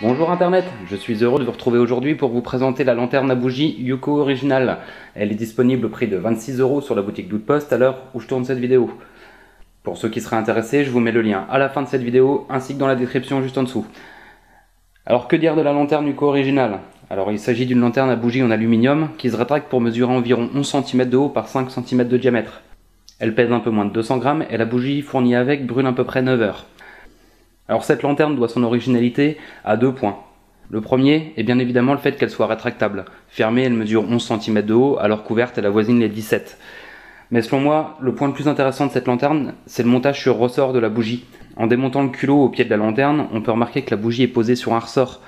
Bonjour Internet, je suis heureux de vous retrouver aujourd'hui pour vous présenter la lanterne à bougie Yuko Original. Elle est disponible au prix de 26 € sur la boutique d'Outpost à l'heure où je tourne cette vidéo. Pour ceux qui seraient intéressés, je vous mets le lien à la fin de cette vidéo ainsi que dans la description juste en dessous. Alors que dire de la lanterne Yuko Original? Alors il s'agit d'une lanterne à bougie en aluminium qui se rétracte pour mesurer environ 11 cm de haut par 5 cm de diamètre. Elle pèse un peu moins de 200 grammes et la bougie fournie avec brûle à peu près 9 heures. Alors cette lanterne doit son originalité à 2 points. Le premier est bien évidemment le fait qu'elle soit rétractable. Fermée, elle mesure 11 cm de haut, alors qu'ouverte, elle avoisine les 17. Mais selon moi, le point le plus intéressant de cette lanterne, c'est le montage sur ressort de la bougie. En démontant le culot au pied de la lanterne, on peut remarquer que la bougie est posée sur un ressort.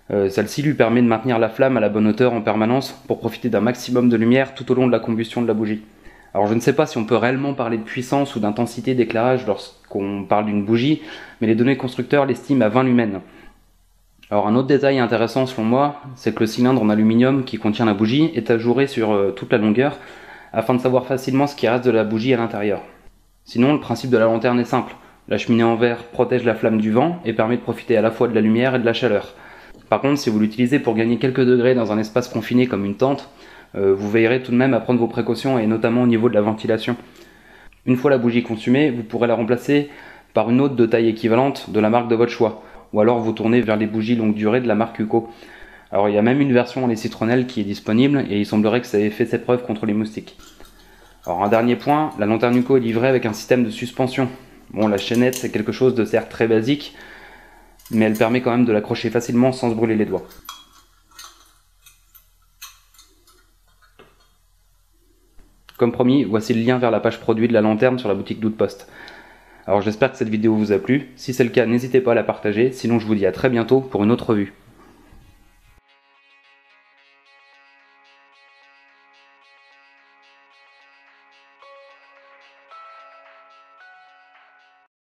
Celle-ci lui permet de maintenir la flamme à la bonne hauteur en permanence pour profiter d'un maximum de lumière tout au long de la combustion de la bougie. Alors je ne sais pas si on peut réellement parler de puissance ou d'intensité d'éclairage lorsqu'on parle d'une bougie, mais les données constructeurs l'estiment à 20 lumens. Alors un autre détail intéressant selon moi, c'est que le cylindre en aluminium qui contient la bougie est ajouré sur toute la longueur, afin de savoir facilement ce qui reste de la bougie à l'intérieur. Sinon, le principe de la lanterne est simple. La cheminée en verre protège la flamme du vent et permet de profiter à la fois de la lumière et de la chaleur. Par contre, si vous l'utilisez pour gagner quelques degrés dans un espace confiné comme une tente, vous veillerez tout de même à prendre vos précautions et notamment au niveau de la ventilation. Une fois la bougie consumée, vous pourrez la remplacer par une autre de taille équivalente de la marque de votre choix, ou alors vous tournez vers les bougies longue durée de la marque Yuko. Alors il y a même une version en lait citronnelle qui est disponible et il semblerait que ça ait fait ses preuves contre les moustiques. Alors un dernier point, la lanterne Yuko est livrée avec un système de suspension. Bon, la chaînette c'est quelque chose de certes très basique, mais elle permet quand même de l'accrocher facilement sans se brûler les doigts. Comme promis, voici le lien vers la page produit de la lanterne sur la boutique d'Outpost. Alors j'espère que cette vidéo vous a plu, si c'est le cas n'hésitez pas à la partager, sinon je vous dis à très bientôt pour une autre revue.